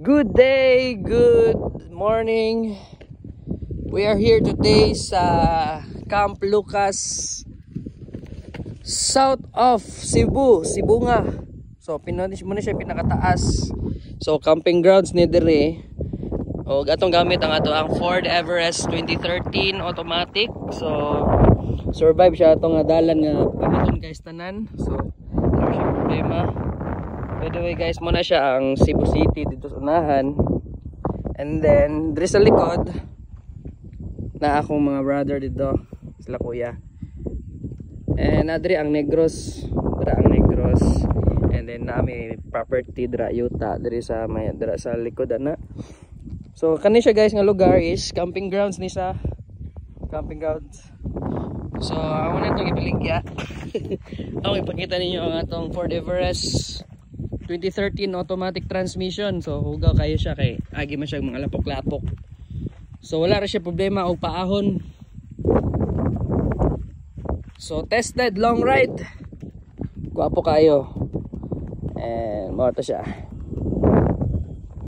Good day, good morning. We are here today sa Camp Lucas, south of Cebu, Sibunga. So pinunis mo na siya pinakataas. So camping grounds ni dire. O gatong gamit ang ato ang Ford Everest 2013 automatic. So survive siya atong dalan nga pamaton guys tanan. So wala siya problema. By the way guys, muna siya ang Cebu City dito sa unahan. And then, dito sa likod na akong mga brother dito, sila kuya. And adri ang Negros, dira ang Negros. And then nami property dira yuta diri sa may dira sa likod ana. So kani siya guys nga lugar is camping grounds ni sa camping grounds. So ako na itong ipiligya. Ako ipakita ninyo ang atong Ford Everest 2013 automatic transmission. So hugaw kayo siya kay agi man siya mga lapok-lapok. So wala ra siya problema og paahon. So tested long ride. Guwapo kayo. And mo to siya.